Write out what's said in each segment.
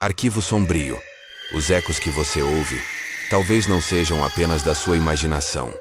Arquivo sombrio. Os ecos que você ouve, talvez não sejam apenas da sua imaginação.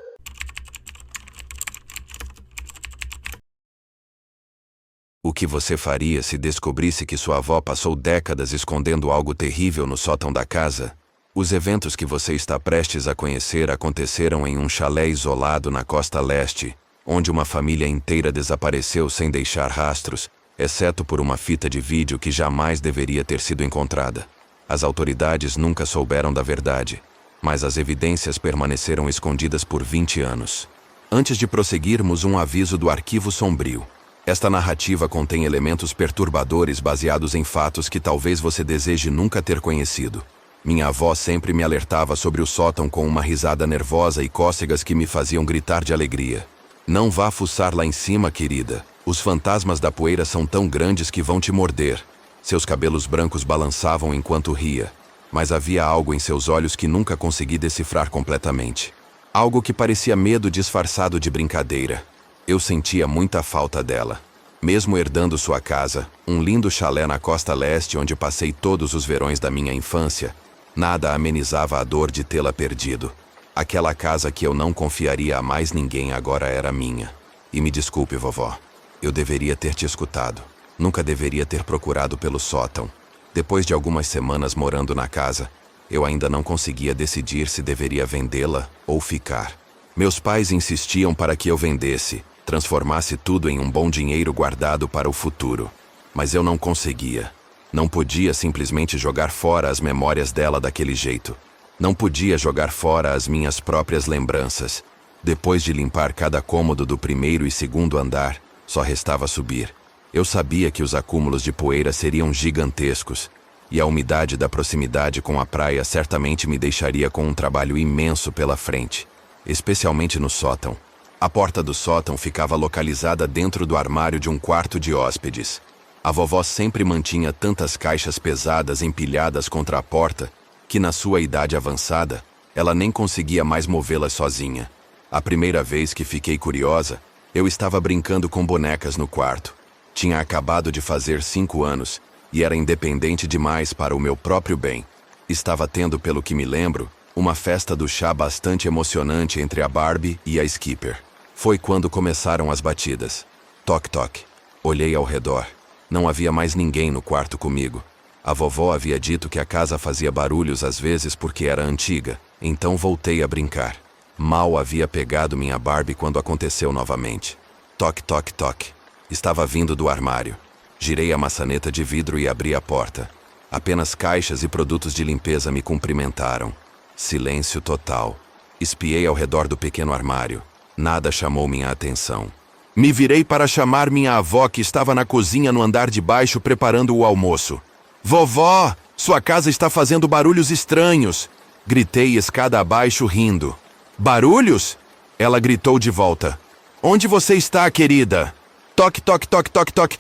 O que você faria se descobrisse que sua avó passou décadas escondendo algo terrível no sótão da casa? Os eventos que você está prestes a conhecer aconteceram em um chalé isolado na costa leste, onde uma família inteira desapareceu sem deixar rastros, exceto por uma fita de vídeo que jamais deveria ter sido encontrada. As autoridades nunca souberam da verdade, mas as evidências permaneceram escondidas por 20 anos. Antes de prosseguirmos, um aviso do Arquivo Sombrio. Esta narrativa contém elementos perturbadores baseados em fatos que talvez você deseje nunca ter conhecido. Minha avó sempre me alertava sobre o sótão com uma risada nervosa e cócegas que me faziam gritar de alegria. Não vá fuçar lá em cima, querida. Os fantasmas da poeira são tão grandes que vão te morder. Seus cabelos brancos balançavam enquanto ria, mas havia algo em seus olhos que nunca consegui decifrar completamente. Algo que parecia medo disfarçado de brincadeira. Eu sentia muita falta dela. Mesmo herdando sua casa, um lindo chalé na costa leste onde passei todos os verões da minha infância, nada amenizava a dor de tê-la perdido. Aquela casa que eu não confiaria a mais ninguém agora era minha. E me desculpe, vovó. Eu deveria ter te escutado. Nunca deveria ter procurado pelo sótão. Depois de algumas semanas morando na casa, eu ainda não conseguia decidir se deveria vendê-la ou ficar. Meus pais insistiam para que eu vendesse, transformasse tudo em um bom dinheiro guardado para o futuro. Mas eu não conseguia. Não podia simplesmente jogar fora as memórias dela daquele jeito. Não podia jogar fora as minhas próprias lembranças. Depois de limpar cada cômodo do primeiro e segundo andar, só restava subir. Eu sabia que os acúmulos de poeira seriam gigantescos, e a umidade da proximidade com a praia certamente me deixaria com um trabalho imenso pela frente, especialmente no sótão. A porta do sótão ficava localizada dentro do armário de um quarto de hóspedes. A vovó sempre mantinha tantas caixas pesadas empilhadas contra a porta que, na sua idade avançada, ela nem conseguia mais movê-las sozinha. A primeira vez que fiquei curiosa, eu estava brincando com bonecas no quarto. Tinha acabado de fazer 5 anos e era independente demais para o meu próprio bem. Estava tendo, pelo que me lembro, uma festa do chá bastante emocionante entre a Barbie e a Skipper. Foi quando começaram as batidas. Toque, toque. Olhei ao redor. Não havia mais ninguém no quarto comigo. A vovó havia dito que a casa fazia barulhos às vezes porque era antiga, então voltei a brincar. Mal havia pegado minha Barbie quando aconteceu novamente. Toque, toque, toque. Estava vindo do armário. Girei a maçaneta de vidro e abri a porta. Apenas caixas e produtos de limpeza me cumprimentaram. Silêncio total. Espiei ao redor do pequeno armário. Nada chamou minha atenção. Me virei para chamar minha avó, que estava na cozinha no andar de baixo preparando o almoço. Vovó, sua casa está fazendo barulhos estranhos. Gritei escada abaixo rindo. Barulhos? Ela gritou de volta. Onde você está, querida? Toque, toque, toque, toque, toque.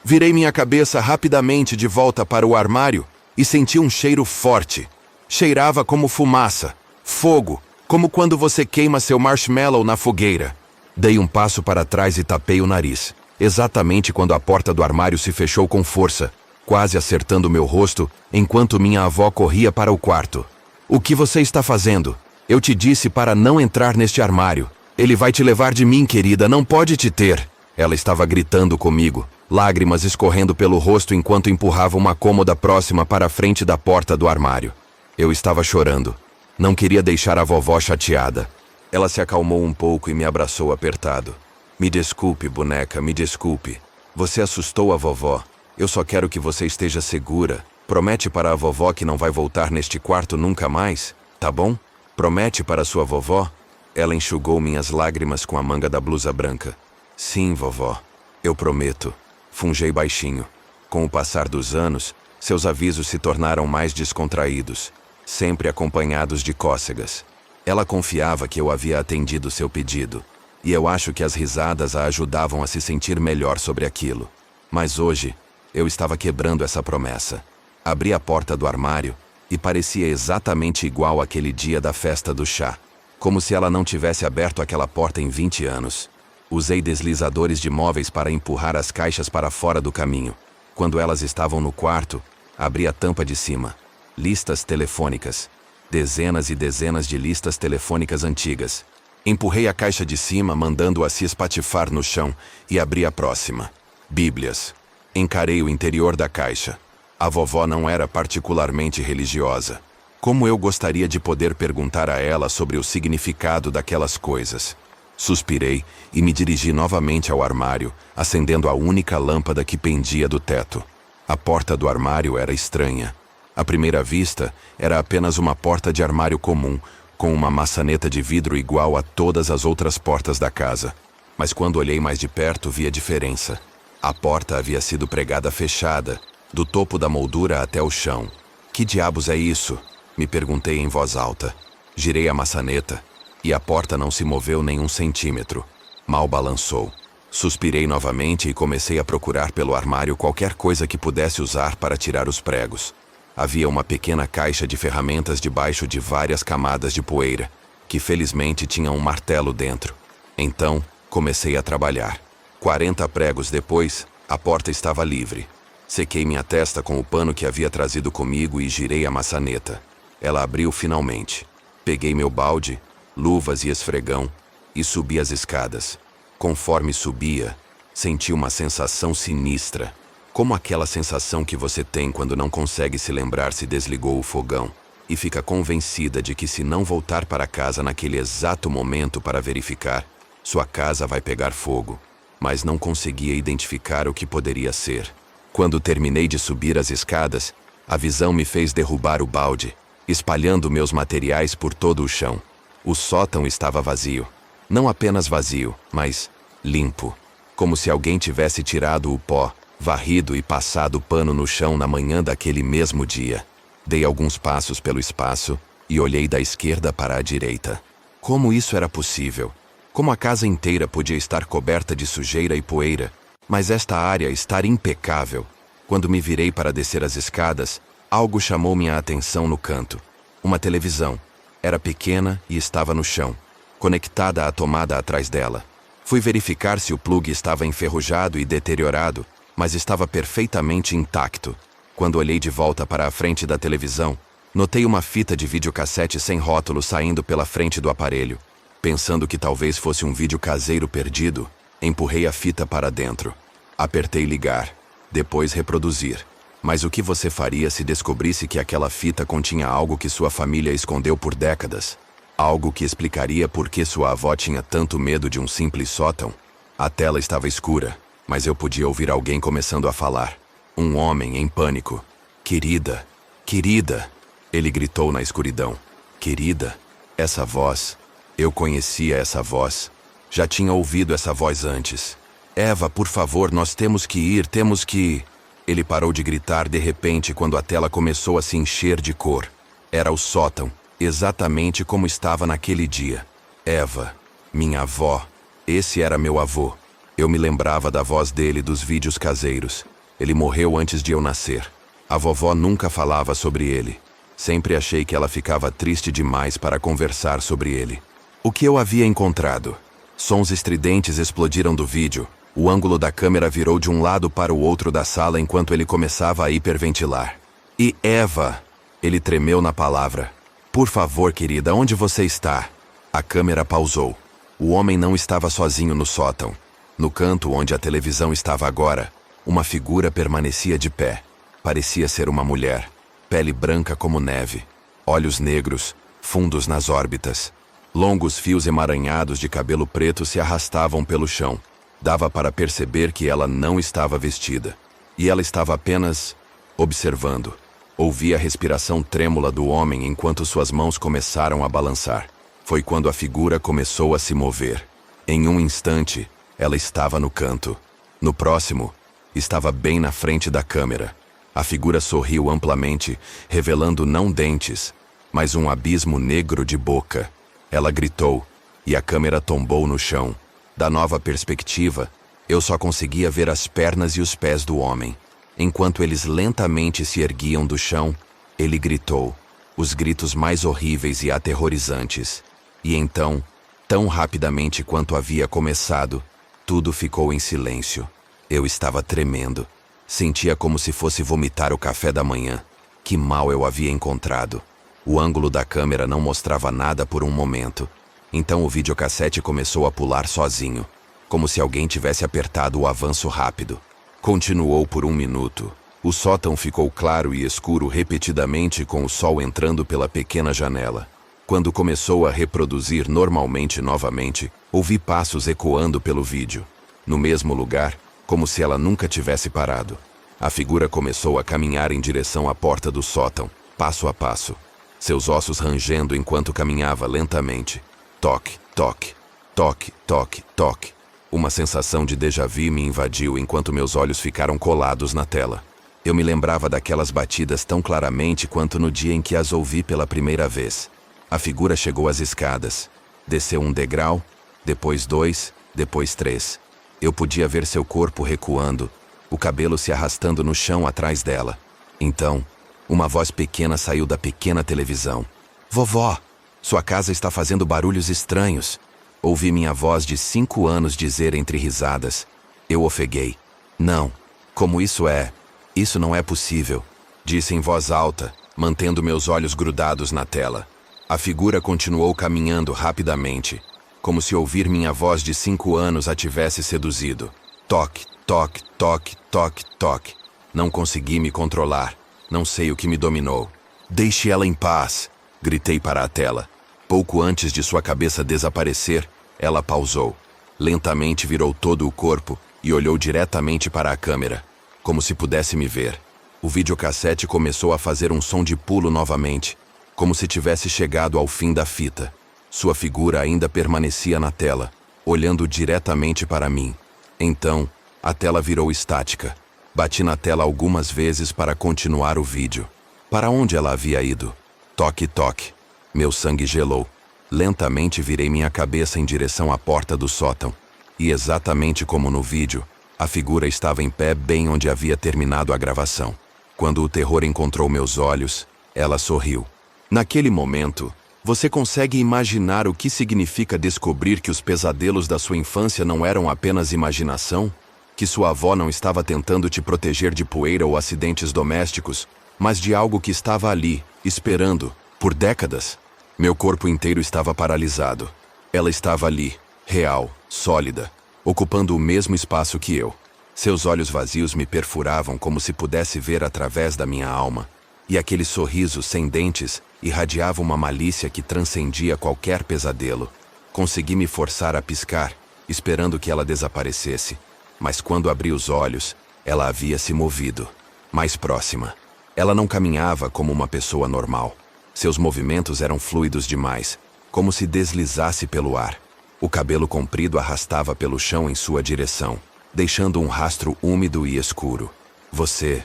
Virei minha cabeça rapidamente de volta para o armário e senti um cheiro forte. Cheirava como fumaça, fogo, como quando você queima seu marshmallow na fogueira. Dei um passo para trás e tapei o nariz, exatamente quando a porta do armário se fechou com força, quase acertando meu rosto, enquanto minha avó corria para o quarto. O que você está fazendo? Eu te disse para não entrar neste armário. Ele vai te levar de mim, querida, não pode te ter. Ela estava gritando comigo, lágrimas escorrendo pelo rosto enquanto empurrava uma cômoda próxima para a frente da porta do armário. Eu estava chorando. Não queria deixar a vovó chateada. Ela se acalmou um pouco e me abraçou apertado. Me desculpe, boneca, me desculpe. Você assustou a vovó. Eu só quero que você esteja segura. Promete para a vovó que não vai voltar neste quarto nunca mais, tá bom? Promete para sua vovó? Ela enxugou minhas lágrimas com a manga da blusa branca. Sim, vovó. Eu prometo. Fungei baixinho. Com o passar dos anos, seus avisos se tornaram mais descontraídos, sempre acompanhados de cócegas. Ela confiava que eu havia atendido seu pedido, e eu acho que as risadas a ajudavam a se sentir melhor sobre aquilo. Mas hoje, eu estava quebrando essa promessa. Abri a porta do armário e parecia exatamente igual àquele dia da festa do chá, como se ela não tivesse aberto aquela porta em 20 anos. Usei deslizadores de móveis para empurrar as caixas para fora do caminho. Quando elas estavam no quarto, Abri a tampa de cima. Listas telefônicas. Dezenas e dezenas de listas telefônicas antigas. Empurrei a caixa de cima, mandando-a se espatifar no chão, e abri a próxima. Bíblias. Encarei o interior da caixa. A vovó não era particularmente religiosa. Como eu gostaria de poder perguntar a ela sobre o significado daquelas coisas. Suspirei e me dirigi novamente ao armário, acendendo a única lâmpada que pendia do teto. A porta do armário era estranha. À primeira vista, era apenas uma porta de armário comum, com uma maçaneta de vidro igual a todas as outras portas da casa. Mas quando olhei mais de perto, vi a diferença. A porta havia sido pregada fechada, do topo da moldura até o chão. Que diabos é isso? Me perguntei em voz alta. Girei a maçaneta, e a porta não se moveu nem um centímetro. Mal balançou. Suspirei novamente e comecei a procurar pelo armário qualquer coisa que pudesse usar para tirar os pregos. Havia uma pequena caixa de ferramentas debaixo de várias camadas de poeira, que felizmente tinha um martelo dentro. Então, comecei a trabalhar. 40 pregos depois, a porta estava livre. Sequei minha testa com o pano que havia trazido comigo e girei a maçaneta. Ela abriu finalmente. Peguei meu balde, luvas e esfregão e subi as escadas. Conforme subia, senti uma sensação sinistra. Como aquela sensação que você tem quando não consegue se lembrar se desligou o fogão e fica convencida de que se não voltar para casa naquele exato momento para verificar, sua casa vai pegar fogo. Mas não conseguia identificar o que poderia ser. Quando terminei de subir as escadas, a visão me fez derrubar o balde, espalhando meus materiais por todo o chão. O sótão estava vazio. Não apenas vazio, mas limpo. Como se alguém tivesse tirado o pó, varrido e passado pano no chão na manhã daquele mesmo dia. Dei alguns passos pelo espaço e olhei da esquerda para a direita. Como isso era possível? Como a casa inteira podia estar coberta de sujeira e poeira, mas esta área estar impecável? Quando me virei para descer as escadas, algo chamou minha atenção no canto. Uma televisão. Era pequena e estava no chão, conectada à tomada atrás dela. Fui verificar se o plugue estava enferrujado e deteriorado, mas estava perfeitamente intacto. Quando olhei de volta para a frente da televisão, notei uma fita de videocassete sem rótulo saindo pela frente do aparelho. Pensando que talvez fosse um vídeo caseiro perdido, empurrei a fita para dentro. Apertei ligar, depois reproduzir. Mas o que você faria se descobrisse que aquela fita continha algo que sua família escondeu por décadas? Algo que explicaria por que sua avó tinha tanto medo de um simples sótão? A tela estava escura, mas eu podia ouvir alguém começando a falar. Um homem em pânico. Querida, querida, ele gritou na escuridão. Querida, essa voz. Eu conhecia essa voz. Já tinha ouvido essa voz antes. Eva, por favor, nós temos que ir, temos que... Ele parou de gritar de repente quando a tela começou a se encher de cor. Era o sótão, exatamente como estava naquele dia. Eva, minha avó. Esse era meu avô. Eu me lembrava da voz dele dos vídeos caseiros. Ele morreu antes de eu nascer. A vovó nunca falava sobre ele. Sempre achei que ela ficava triste demais para conversar sobre ele. O que eu havia encontrado? Sons estridentes explodiram do vídeo. O ângulo da câmera virou de um lado para o outro da sala enquanto ele começava a hiperventilar. E Eva! Ele tremeu na palavra. Por favor, querida, onde você está? A câmera pausou. O homem não estava sozinho no sótão. No canto onde a televisão estava agora, uma figura permanecia de pé. Parecia ser uma mulher. Pele branca como neve. Olhos negros, fundos nas órbitas. Longos fios emaranhados de cabelo preto se arrastavam pelo chão. Dava para perceber que ela não estava vestida. E ela estava apenas observando. Ouvi a respiração trêmula do homem enquanto suas mãos começaram a balançar. Foi quando a figura começou a se mover. Em um instante, ela estava no canto. No próximo, estava bem na frente da câmera. A figura sorriu amplamente, revelando não dentes, mas um abismo negro de boca. Ela gritou, e a câmera tombou no chão. Da nova perspectiva, eu só conseguia ver as pernas e os pés do homem. Enquanto eles lentamente se erguiam do chão, ele gritou, os gritos mais horríveis e aterrorizantes. E então, tão rapidamente quanto havia começado, tudo ficou em silêncio. Eu estava tremendo. Sentia como se fosse vomitar o café da manhã. Que mal eu havia encontrado. O ângulo da câmera não mostrava nada por um momento. Então o videocassete começou a pular sozinho, como se alguém tivesse apertado o avanço rápido. Continuou por 1 minuto. O sótão ficou claro e escuro repetidamente com o sol entrando pela pequena janela. Quando começou a reproduzir normalmente novamente, ouvi passos ecoando pelo vídeo. No mesmo lugar, como se ela nunca tivesse parado. A figura começou a caminhar em direção à porta do sótão, passo a passo. Seus ossos rangendo enquanto caminhava lentamente. Toque, toque, toque, toque, toque. Uma sensação de déjà-vu me invadiu enquanto meus olhos ficaram colados na tela. Eu me lembrava daquelas batidas tão claramente quanto no dia em que as ouvi pela primeira vez. A figura chegou às escadas. Desceu 1 degrau, depois 2, depois 3. Eu podia ver seu corpo recuando, o cabelo se arrastando no chão atrás dela. Então, uma voz pequena saiu da pequena televisão. Vovó, sua casa está fazendo barulhos estranhos. Ouvi minha voz de 5 anos dizer entre risadas. Eu ofeguei. Não, como isso é? Isso não é possível, disse em voz alta, mantendo meus olhos grudados na tela. A figura continuou caminhando rapidamente, como se ouvir minha voz de 5 anos a tivesse seduzido. Toque, toque, toque, toque, toque. Não consegui me controlar. Não sei o que me dominou. Deixe ela em paz, gritei para a tela. Pouco antes de sua cabeça desaparecer, ela pausou. Lentamente virou todo o corpo e olhou diretamente para a câmera, como se pudesse me ver. O videocassete começou a fazer um som de pulo novamente, como se tivesse chegado ao fim da fita. Sua figura ainda permanecia na tela, olhando diretamente para mim. Então, a tela virou estática. Bati na tela algumas vezes para continuar o vídeo. Para onde ela havia ido? Toque, toque. Meu sangue gelou. Lentamente virei minha cabeça em direção à porta do sótão. E exatamente como no vídeo, a figura estava em pé bem onde havia terminado a gravação. Quando o terror encontrou meus olhos, ela sorriu. Naquele momento, você consegue imaginar o que significa descobrir que os pesadelos da sua infância não eram apenas imaginação? Que sua avó não estava tentando te proteger de poeira ou acidentes domésticos, mas de algo que estava ali, esperando, por décadas? Meu corpo inteiro estava paralisado. Ela estava ali, real, sólida, ocupando o mesmo espaço que eu. Seus olhos vazios me perfuravam como se pudesse ver através da minha alma. E aquele sorriso sem dentes irradiava uma malícia que transcendia qualquer pesadelo. Consegui me forçar a piscar, esperando que ela desaparecesse. Mas quando abri os olhos, ela havia se movido. Mais próxima. Ela não caminhava como uma pessoa normal. Seus movimentos eram fluidos demais, como se deslizasse pelo ar. O cabelo comprido arrastava pelo chão em sua direção, deixando um rastro úmido e escuro. Você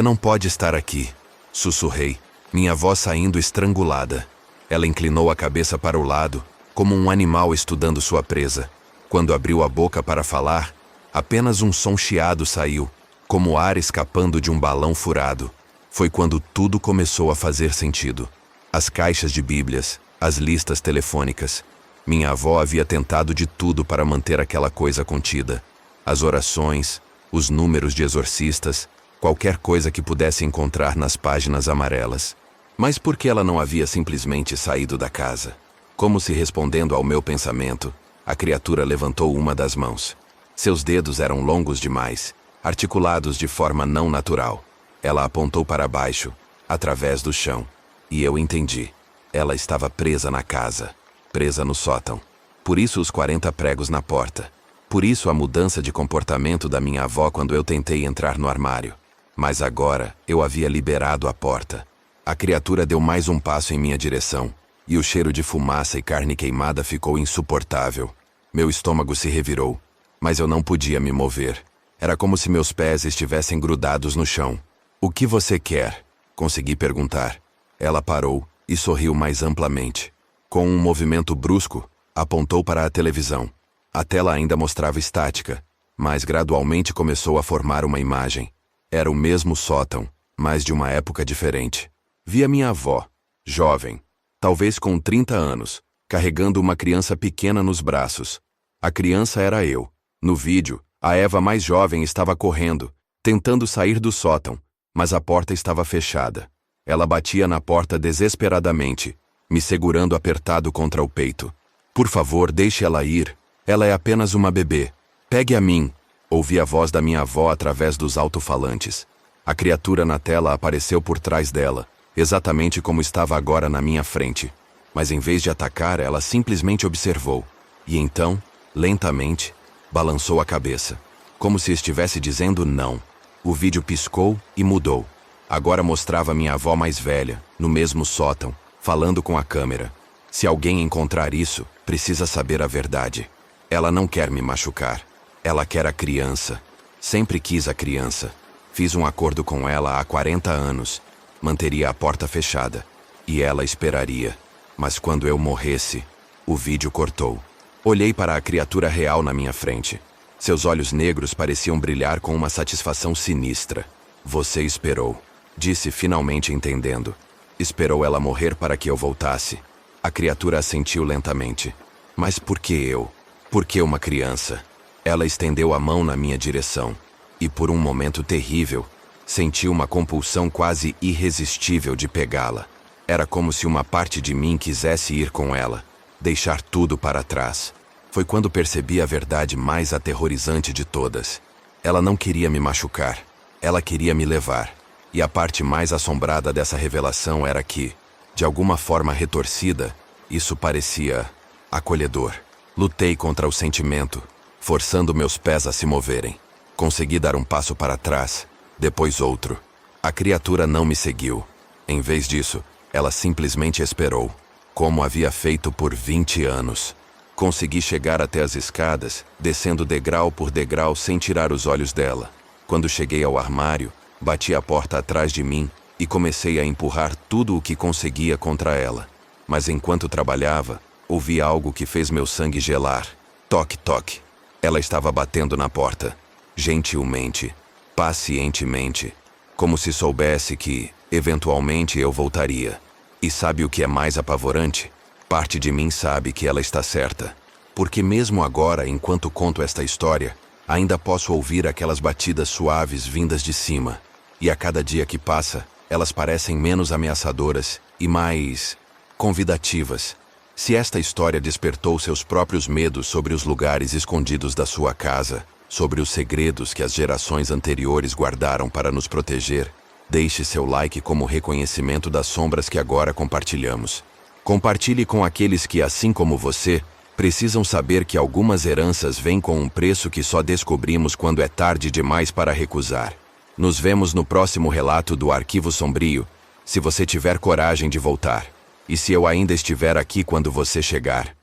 não pode estar aqui, sussurrei, minha voz saindo estrangulada. Ela inclinou a cabeça para o lado, como um animal estudando sua presa. Quando abriu a boca para falar, apenas um som chiado saiu, como ar escapando de um balão furado. Foi quando tudo começou a fazer sentido. As caixas de bíblias, as listas telefônicas. Minha avó havia tentado de tudo para manter aquela coisa contida. As orações, os números de exorcistas, qualquer coisa que pudesse encontrar nas páginas amarelas. Mas por que ela não havia simplesmente saído da casa? Como se respondendo ao meu pensamento, a criatura levantou uma das mãos. Seus dedos eram longos demais, articulados de forma não natural. Ela apontou para baixo, através do chão. E eu entendi. Ela estava presa na casa, presa no sótão. Por isso os 40 pregos na porta. Por isso a mudança de comportamento da minha avó quando eu tentei entrar no armário. Mas agora eu havia liberado a porta. A criatura deu mais um passo em minha direção, e o cheiro de fumaça e carne queimada ficou insuportável. Meu estômago se revirou, mas eu não podia me mover. Era como se meus pés estivessem grudados no chão. O que você quer? Consegui perguntar. Ela parou e sorriu mais amplamente. Com um movimento brusco, apontou para a televisão. A tela ainda mostrava estática, mas gradualmente começou a formar uma imagem. Era o mesmo sótão, mas de uma época diferente. Vi a minha avó, jovem, talvez com 30 anos, carregando uma criança pequena nos braços. A criança era eu. No vídeo, a Eva mais jovem estava correndo, tentando sair do sótão, mas a porta estava fechada. Ela batia na porta desesperadamente, me segurando apertado contra o peito. Por favor, deixe ela ir. Ela é apenas uma bebê. Pegue a mim. Ouvi a voz da minha avó através dos alto-falantes. A criatura na tela apareceu por trás dela, exatamente como estava agora na minha frente. Mas em vez de atacar, ela simplesmente observou. E então, lentamente, balançou a cabeça, como se estivesse dizendo não. O vídeo piscou e mudou. Agora mostrava minha avó mais velha, no mesmo sótão, falando com a câmera. Se alguém encontrar isso, precisa saber a verdade. Ela não quer me machucar. Ela quer a criança. Sempre quis a criança. Fiz um acordo com ela há 40 anos. Manteria a porta fechada. E ela esperaria. Mas quando eu morresse, o vídeo cortou. Olhei para a criatura real na minha frente. Seus olhos negros pareciam brilhar com uma satisfação sinistra. Você esperou, disse finalmente entendendo. Esperou ela morrer para que eu voltasse. A criatura assentiu lentamente. Mas por que eu? Por que uma criança? Ela estendeu a mão na minha direção. E por um momento terrível, senti uma compulsão quase irresistível de pegá-la. Era como se uma parte de mim quisesse ir com ela, deixar tudo para trás. Foi quando percebi a verdade mais aterrorizante de todas. Ela não queria me machucar. Ela queria me levar. E a parte mais assombrada dessa revelação era que, de alguma forma retorcida, isso parecia acolhedor. Lutei contra o sentimento, forçando meus pés a se moverem. Consegui dar um passo para trás, depois outro. A criatura não me seguiu. Em vez disso, ela simplesmente esperou, como havia feito por 20 anos. Consegui chegar até as escadas, descendo degrau por degrau sem tirar os olhos dela. Quando cheguei ao armário, bati a porta atrás de mim e comecei a empurrar tudo o que conseguia contra ela. Mas enquanto trabalhava, ouvi algo que fez meu sangue gelar. Toque, toque. Ela estava batendo na porta. Gentilmente, pacientemente, como se soubesse que, eventualmente, eu voltaria. E sabe o que é mais apavorante? Parte de mim sabe que ela está certa. Porque mesmo agora, enquanto conto esta história, ainda posso ouvir aquelas batidas suaves vindas de cima. E a cada dia que passa, elas parecem menos ameaçadoras e mais convidativas. Se esta história despertou seus próprios medos sobre os lugares escondidos da sua casa, sobre os segredos que as gerações anteriores guardaram para nos proteger, deixe seu like como reconhecimento das sombras que agora compartilhamos. Compartilhe com aqueles que, assim como você, precisam saber que algumas heranças vêm com um preço que só descobrimos quando é tarde demais para recusar. Nos vemos no próximo relato do Arquivo Sombrio, se você tiver coragem de voltar. E se eu ainda estiver aqui quando você chegar.